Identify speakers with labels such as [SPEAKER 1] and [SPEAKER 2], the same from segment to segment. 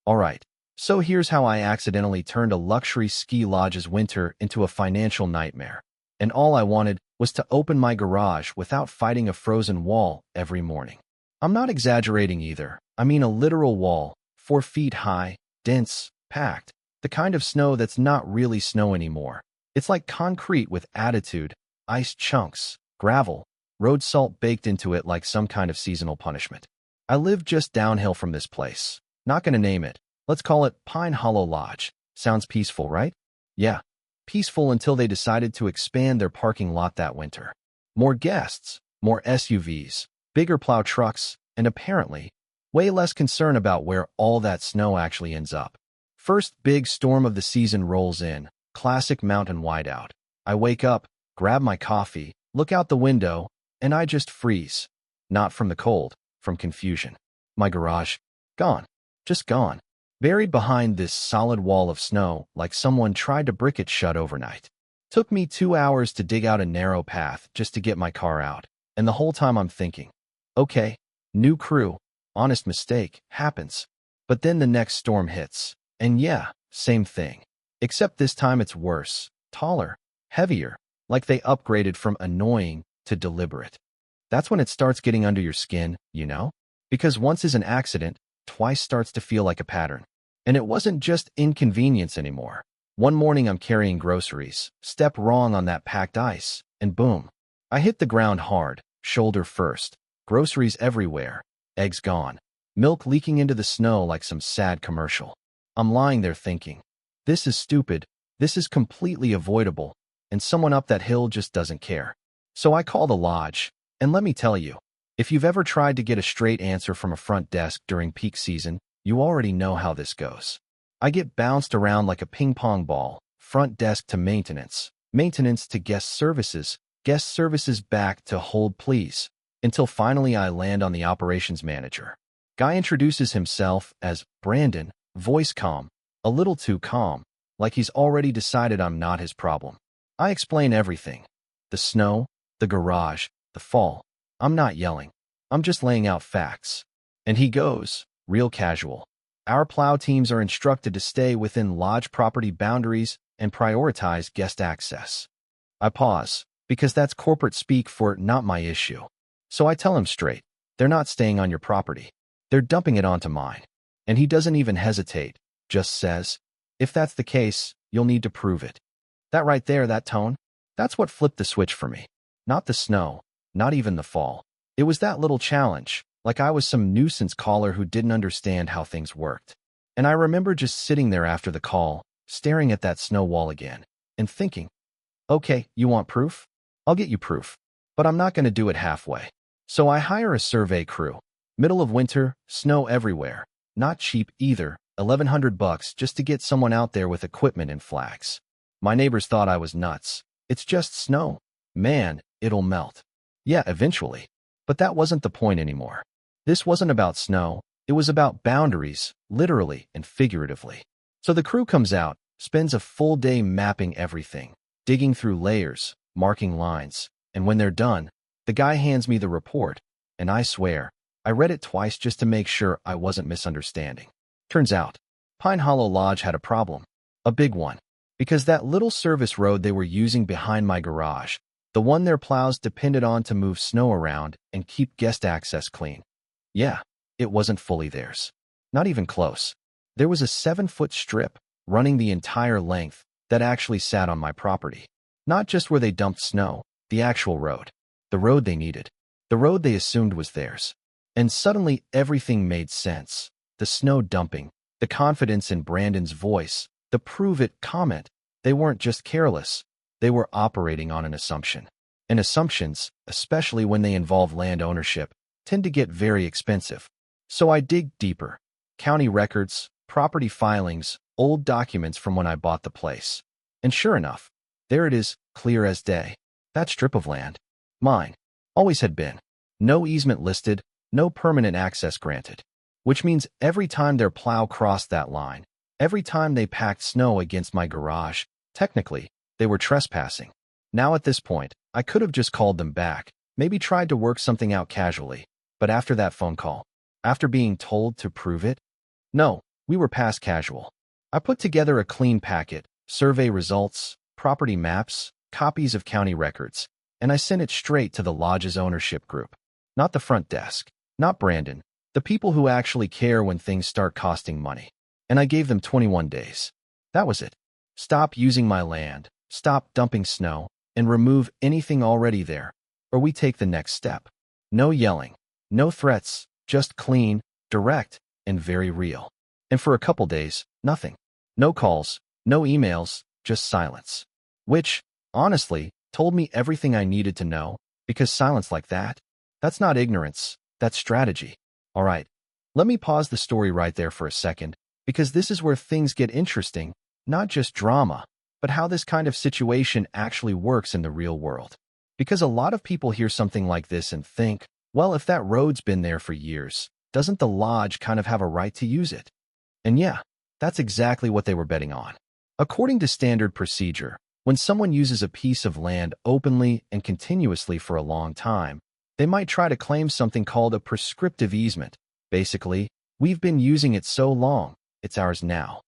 [SPEAKER 1] Alright, so here's how I accidentally turned a luxury ski lodge's winter into a financial nightmare. And all I wanted was to open my garage without fighting a frozen wall every morning. I'm not exaggerating either. I mean a literal wall, 4 feet high, dense, packed, the kind of snow that's not really snow anymore. It's like concrete with attitude, ice chunks, gravel, road salt baked into it like some kind of seasonal punishment. I live just downhill from this place. Not gonna name it. Let's call it Pine Hollow Lodge. Sounds peaceful, right? Yeah, peaceful until they decided to expand their parking lot that winter. More guests, more SUVs, bigger plow trucks, and apparently, way less concern about where all that snow actually ends up. First big storm of the season rolls in, classic mountain whiteout. I wake up, grab my coffee, look out the window, and I just freeze. Not from the cold, from confusion. My garage, gone. Just gone. Buried behind this solid wall of snow like someone tried to brick it shut overnight. Took me 2 hours to dig out a narrow path just to get my car out, and the whole time I'm thinking, okay, new crew, honest mistake, happens. But then the next storm hits, and yeah, same thing. Except this time it's worse, taller, heavier, like they upgraded from annoying to deliberate. That's when it starts getting under your skin, you know? Because once is an accident, twice starts to feel like a pattern. And it wasn't just inconvenience anymore. One morning I'm carrying groceries, step wrong on that packed ice, and boom. I hit the ground hard, shoulder first, groceries everywhere, eggs gone, milk leaking into the snow like some sad commercial. I'm lying there thinking, this is stupid, this is completely avoidable, and someone up that hill just doesn't care. So I call the lodge, and let me tell you, if you've ever tried to get a straight answer from a front desk during peak season, you already know how this goes. I get bounced around like a ping pong ball, front desk to maintenance, maintenance to guest services back to hold please, until finally I land on the operations manager. Guy introduces himself as Brandon, voice calm, a little too calm, like he's already decided I'm not his problem. I explain everything. The snow, the garage, the fall. I'm not yelling. I'm just laying out facts. And he goes, real casual. Our plow teams are instructed to stay within lodge property boundaries and prioritize guest access. I pause, because that's corporate speak for not my issue. So I tell him straight, they're not staying on your property. They're dumping it onto mine. And he doesn't even hesitate, just says, if that's the case, you'll need to prove it. That right there, that tone, that's what flipped the switch for me. Not the snow, not even the fall. It was that little challenge, like I was some nuisance caller who didn't understand how things worked. And I remember just sitting there after the call, staring at that snow wall again, and thinking, okay, you want proof? I'll get you proof. But I'm not going to do it halfway. So I hire a survey crew. Middle of winter, snow everywhere. Not cheap either, $1,100 just to get someone out there with equipment and flags. My neighbors thought I was nuts. It's just snow. Man, it'll melt. Yeah, eventually. But that wasn't the point anymore. This wasn't about snow. It was about boundaries, literally and figuratively. So the crew comes out, spends a full day mapping everything, digging through layers, marking lines, and when they're done, the guy hands me the report, and I swear, I read it twice just to make sure I wasn't misunderstanding. Turns out, Pine Hollow Lodge had a problem. A big one. Because that little service road they were using behind my garage, the one their plows depended on to move snow around and keep guest access clean. Yeah, it wasn't fully theirs. Not even close. There was a 7-foot strip running the entire length that actually sat on my property. Not just where they dumped snow, the actual road. The road they needed. The road they assumed was theirs. And suddenly everything made sense. The snow dumping, the confidence in Brandon's voice, the prove it comment. They weren't just careless. They were operating on an assumption. And assumptions, especially when they involve land ownership, tend to get very expensive. So I dig deeper. County records, property filings, old documents from when I bought the place. And sure enough, there it is, clear as day. That strip of land. Mine. Always had been. No easement listed, no permanent access granted. Which means every time their plow crossed that line, every time they packed snow against my garage, technically, they were trespassing. Now at this point, I could have just called them back, maybe tried to work something out casually, but after that phone call, after being told to prove it, no, We were past casual. I put together a clean packet, survey results, property maps, copies of county records, and I sent it straight to the lodge's ownership group. Not the front desk, not Brandon, the people who actually care when things start costing money. And I gave them 21 days. That was it. Stop using my land, stop dumping snow, and remove anything already there, or we take the next step. No yelling, no threats, just clean, direct, and very real. And for a couple days, nothing. No calls, no emails, just silence. Which, honestly, told me everything I needed to know, because silence like that, that's not ignorance, that's strategy. All right, let me pause the story right there for a second, because this is where things get interesting, not just drama, but how this kind of situation actually works in the real world. Because a lot of people hear something like this and think, well, if that road's been there for years, doesn't the lodge kind of have a right to use it? And yeah, that's exactly what they were betting on. According to standard procedure, when someone uses a piece of land openly and continuously for a long time, they might try to claim something called a prescriptive easement. Basically, we've been using it so long, it's ours now.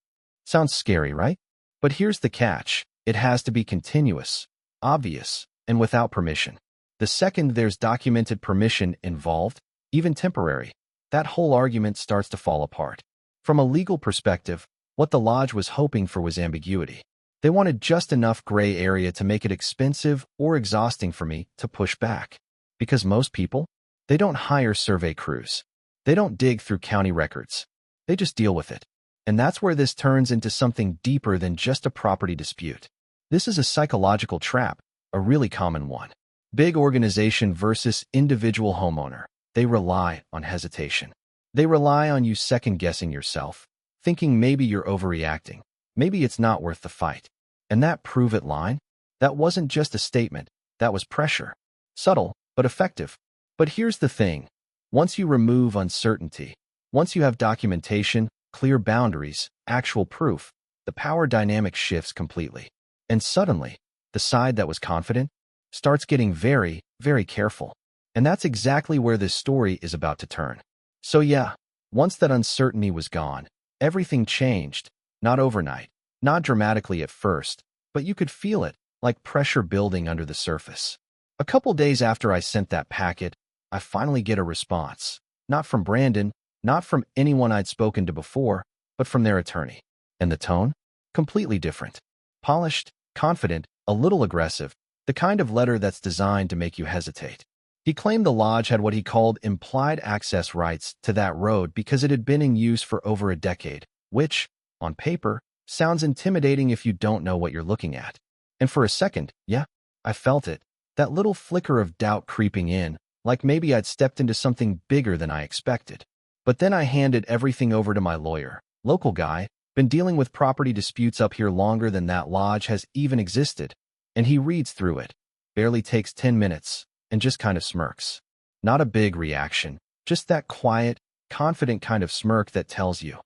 [SPEAKER 1] Sounds scary, right? But here's the catch. It has to be continuous, obvious, and without permission. The second there's documented permission involved, even temporary, that whole argument starts to fall apart. From a legal perspective, what the lodge was hoping for was ambiguity. They wanted just enough gray area to make it expensive or exhausting for me to push back. Because most people, they don't hire survey crews. They don't dig through county records. They just deal with it. And that's where this turns into something deeper than just a property dispute. This is a psychological trap, a really common one. Big organization versus individual homeowner. They rely on hesitation. They rely on you second-guessing yourself, thinking maybe you're overreacting. Maybe it's not worth the fight. And that prove it line? That wasn't just a statement. That was pressure. Subtle, but effective. But here's the thing. Once you remove uncertainty, once you have documentation, clear boundaries, actual proof, the power dynamic shifts completely. And suddenly, the side that was confident starts getting very, very careful. And that's exactly where this story is about to turn. So yeah, once that uncertainty was gone, everything changed. Not overnight, not dramatically at first, but you could feel it, like pressure building under the surface. A couple days after I sent that packet, I finally get a response. Not from Brandon, not from anyone I'd spoken to before, but from their attorney. And the tone? Completely different. Polished, confident, a little aggressive, the kind of letter that's designed to make you hesitate. He claimed the lodge had what he called implied access rights to that road because it had been in use for over a decade, which, on paper, sounds intimidating if you don't know what you're looking at. And for a second, yeah, I felt it. That little flicker of doubt creeping in, like maybe I'd stepped into something bigger than I expected. But then I handed everything over to my lawyer, local guy, been dealing with property disputes up here longer than that lodge has even existed. And he reads through it, barely takes 10 minutes, and just kind of smirks. Not a big reaction, just that quiet, confident kind of smirk that tells you,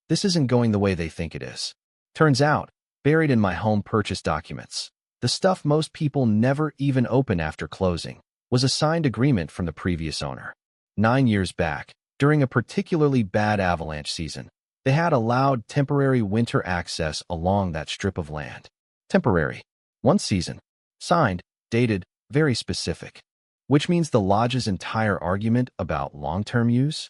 [SPEAKER 1] this isn't going the way they think it is. Turns out, buried in my home purchase documents, the stuff most people never even open after closing, was a signed agreement from the previous owner. 9 years back, during a particularly bad avalanche season, they had allowed temporary winter access along that strip of land. Temporary. 1 season. Signed, dated, very specific. Which means the lodge's entire argument about long-term use?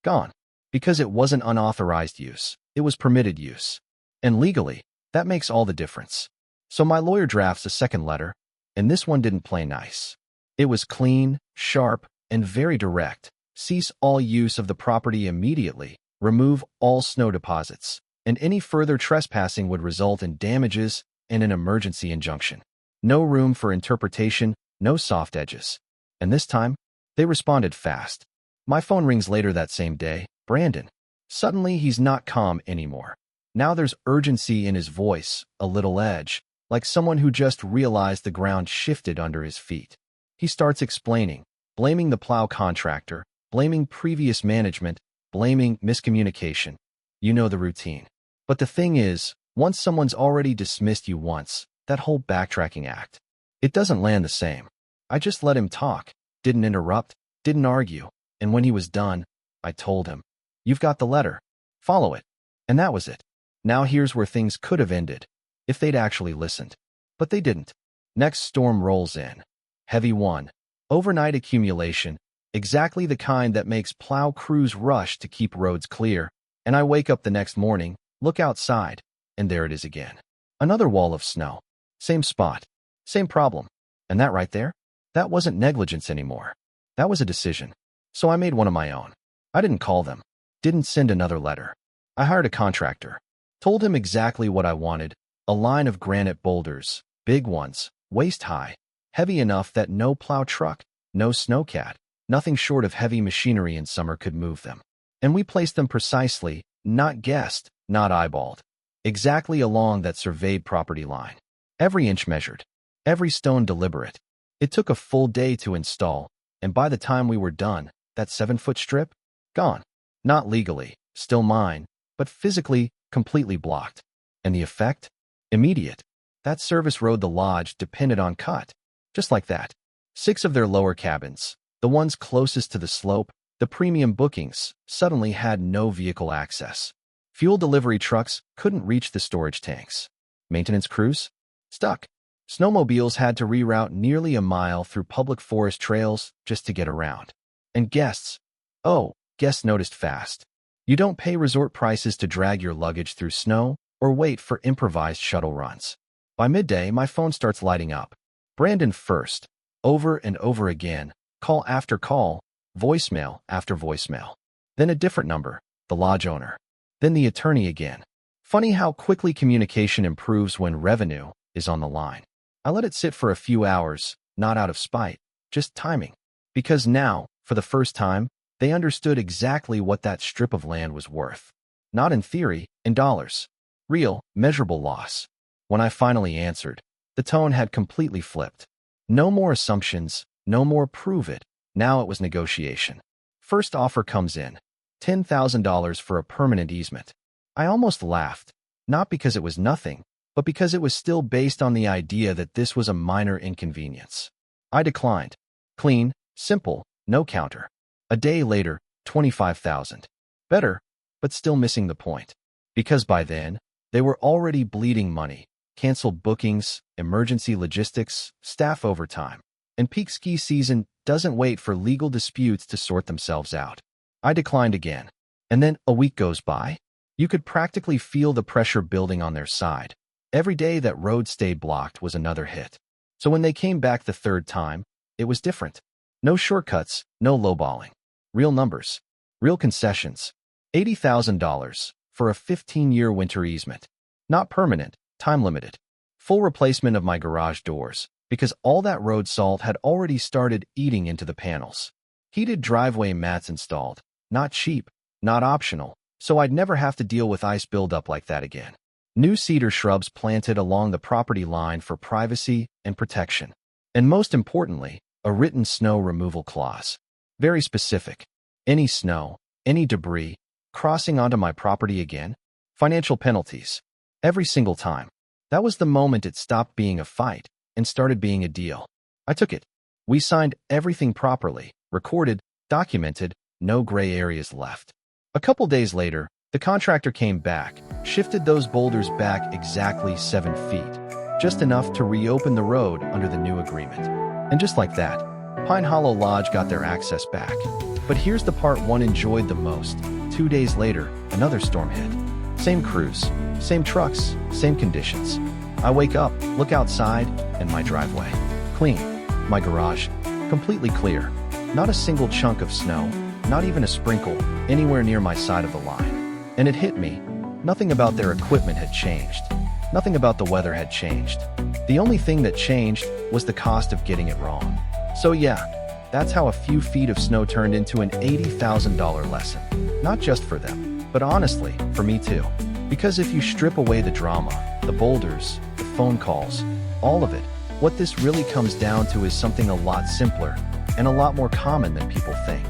[SPEAKER 1] Gone. Because it wasn't unauthorized use, it was permitted use. And legally, that makes all the difference. So my lawyer drafts a second letter, and this one didn't play nice. It was clean, sharp, and very direct. Cease all use of the property immediately. Remove all snow deposits, and any further trespassing would result in damages and an emergency injunction. No room for interpretation, no soft edges. And this time, they responded fast. My phone rings later that same day. Brandon. Suddenly, he's not calm anymore. Now there's urgency in his voice, a little edge, like someone who just realized the ground shifted under his feet. He starts explaining, blaming the plow contractor, blaming previous management, blaming miscommunication. You know the routine. But the thing is, once someone's already dismissed you once, that whole backtracking act, it doesn't land the same. I just let him talk, didn't interrupt, didn't argue, and when he was done, I told him, you've got the letter. Follow it. And that was it. Now here's where things could have ended, if they'd actually listened. But they didn't. Next storm rolls in. Heavy one. Overnight accumulation, exactly the kind that makes plow crews rush to keep roads clear. And I wake up the next morning, look outside, and there it is again. Another wall of snow. Same spot. Same problem. And that right there? That wasn't negligence anymore. That was a decision. So I made one of my own. I didn't call them. Didn't send another letter. I hired a contractor. Told him exactly what I wanted. A line of granite boulders. Big ones. Waist high. Heavy enough that no plow truck, no snowcat, nothing short of heavy machinery in summer could move them. And we placed them precisely, not guessed, not eyeballed. Exactly along that surveyed property line. Every inch measured. Every stone deliberate. It took a full day to install, and by the time we were done, that 7-foot strip? Gone. Not legally, still mine, but physically, completely blocked. And the effect? Immediate. That service road the lodge depended on cut. Just like that. 6 of their lower cabins, the ones closest to the slope, the premium bookings, suddenly had no vehicle access. Fuel delivery trucks couldn't reach the storage tanks. Maintenance crews? Stuck. Snowmobiles had to reroute nearly a mile through public forest trails just to get around. And guests? Oh, guests noticed fast. You don't pay resort prices to drag your luggage through snow or wait for improvised shuttle runs. By midday, my phone starts lighting up. Brandon first, over and over again, call after call, voicemail after voicemail. Then a different number, the lodge owner. Then the attorney again. Funny how quickly communication improves when revenue is on the line. I let it sit for a few hours, not out of spite, just timing. Because now, for the first time, they understood exactly what that strip of land was worth. Not in theory, in dollars. Real, measurable loss. When I finally answered, the tone had completely flipped. No more assumptions, no more prove it. Now it was negotiation. First offer comes in. $10,000 for a permanent easement. I almost laughed, not because it was nothing, but because it was still based on the idea that this was a minor inconvenience. I declined. Clean, simple, no counter. A day later, $25,000. Better, but still missing the point. Because by then, they were already bleeding money, canceled bookings, emergency logistics, staff overtime. And peak ski season doesn't wait for legal disputes to sort themselves out. I declined again. And then a week goes by. You could practically feel the pressure building on their side. Every day that road stayed blocked was another hit. So when they came back the third time, it was different. No shortcuts, no lowballing. Real numbers. Real concessions. $80,000 for a 15-year winter easement. Not permanent, time-limited. Full replacement of my garage doors, because all that road salt had already started eating into the panels. Heated driveway mats installed. Not cheap, not optional, so I'd never have to deal with ice buildup like that again. New cedar shrubs planted along the property line for privacy and protection. And most importantly, a written snow removal clause. Very specific. Any snow, any debris, crossing onto my property again, financial penalties. Every single time. That was the moment it stopped being a fight and started being a deal. I took it. We signed everything properly, recorded, documented, no gray areas left. A couple days later, the contractor came back, shifted those boulders back exactly 7 feet, just enough to reopen the road under the new agreement. And just like that, Pine Hollow Lodge got their access back. But here's the part one enjoyed the most. 2 days later, another storm hit. Same crews, same trucks, same conditions. I wake up, look outside, and my driveway. Clean. My garage, completely clear. Not a single chunk of snow, not even a sprinkle, anywhere near my side of the line. And it hit me. Nothing about their equipment had changed. Nothing about the weather had changed. The only thing that changed was the cost of getting it wrong. So yeah, that's how a few feet of snow turned into an $80,000 lesson. Not just for them, but honestly, for me too. Because if you strip away the drama, the boulders, the phone calls, all of it, what this really comes down to is something a lot simpler and a lot more common than people think.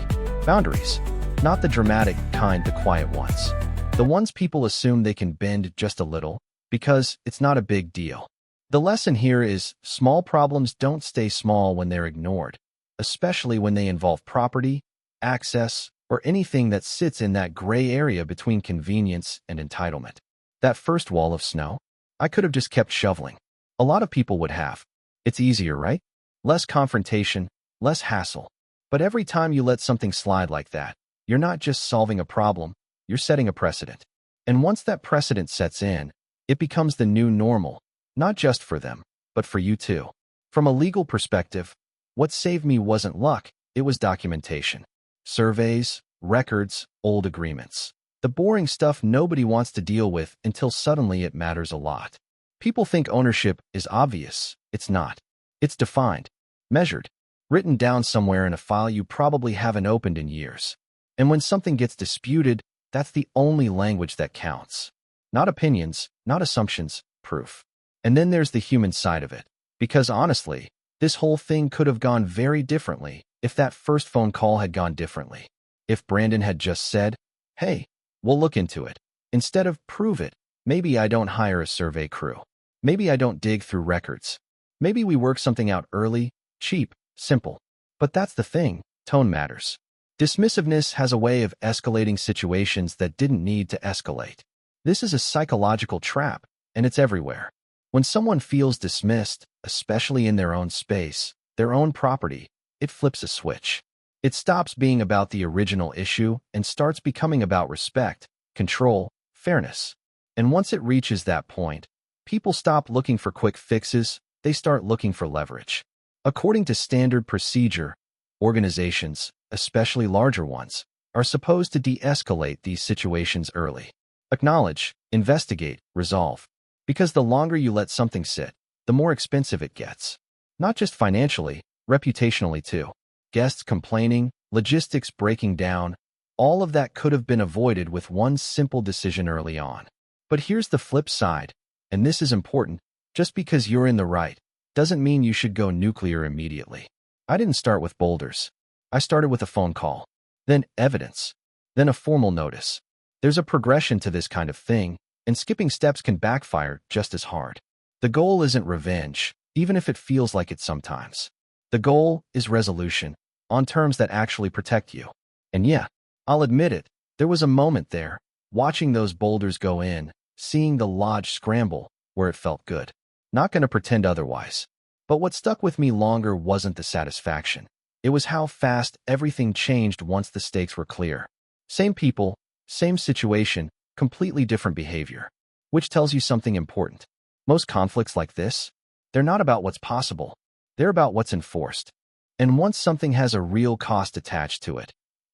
[SPEAKER 1] Boundaries. Not the dramatic kind, the quiet ones. The ones people assume they can bend just a little, because it's not a big deal. The lesson here is, small problems don't stay small when they're ignored, especially when they involve property, access, or anything that sits in that gray area between convenience and entitlement. That first wall of snow, I could have just kept shoveling. A lot of people would have. It's easier, right? Less confrontation, less hassle. But every time you let something slide like that, you're not just solving a problem, you're setting a precedent. And once that precedent sets in, it becomes the new normal, not just for them, but for you too. From a legal perspective, what saved me wasn't luck, it was documentation. Surveys, records, old agreements. The boring stuff nobody wants to deal with until suddenly it matters a lot. People think ownership is obvious. It's not. It's defined, measured, written down somewhere in a file you probably haven't opened in years. And when something gets disputed, that's the only language that counts. Not opinions, not assumptions, proof. And then there's the human side of it. Because honestly, this whole thing could have gone very differently if that first phone call had gone differently. If Brandon had just said, "Hey, we'll look into it," instead of "prove it," maybe I don't hire a survey crew. Maybe I don't dig through records. Maybe we work something out early, cheap, simple. But that's the thing, tone matters. Dismissiveness has a way of escalating situations that didn't need to escalate. This is a psychological trap, and it's everywhere. When someone feels dismissed, especially in their own space, their own property, it flips a switch. It stops being about the original issue and starts becoming about respect, control, fairness. And once it reaches that point, people stop looking for quick fixes, they start looking for leverage. According to standard procedure, organizations, especially larger ones, are supposed to de-escalate these situations early. Acknowledge, investigate, resolve. Because the longer you let something sit, the more expensive it gets. Not just financially, reputationally too. Guests complaining, logistics breaking down, all of that could have been avoided with one simple decision early on. But here's the flip side, and this is important. Just because you're in the right doesn't mean you should go nuclear immediately. I didn't start with boulders. I started with a phone call, then evidence, then a formal notice. There's a progression to this kind of thing, and skipping steps can backfire just as hard. The goal isn't revenge, even if it feels like it sometimes. The goal is resolution, on terms that actually protect you. And yeah, I'll admit it, there was a moment there, watching those boulders go in, seeing the lodge scramble, where it felt good. Not gonna pretend otherwise. But what stuck with me longer wasn't the satisfaction. It was how fast everything changed once the stakes were clear. Same people, same situation, completely different behavior. Which tells you something important. Most conflicts like this, they're not about what's possible. They're about what's enforced. And once something has a real cost attached to it,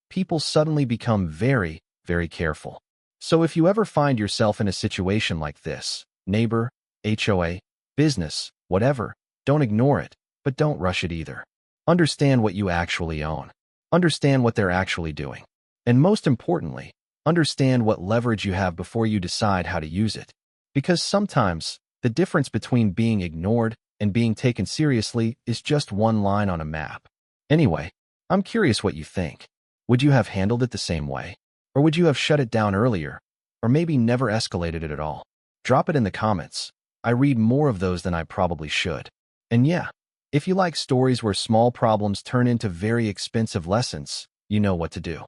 [SPEAKER 1] people suddenly become very, very careful. So if you ever find yourself in a situation like this, neighbor, HOA, business, whatever, don't ignore it, but don't rush it either. Understand what you actually own. Understand what they're actually doing. And most importantly, understand what leverage you have before you decide how to use it. Because sometimes, the difference between being ignored and being taken seriously is just one line on a map. Anyway, I'm curious what you think. Would you have handled it the same way? Or would you have shut it down earlier? Or maybe never escalated it at all? Drop it in the comments. I read more of those than I probably should. And yeah, if you like stories where small problems turn into very expensive lessons, you know what to do.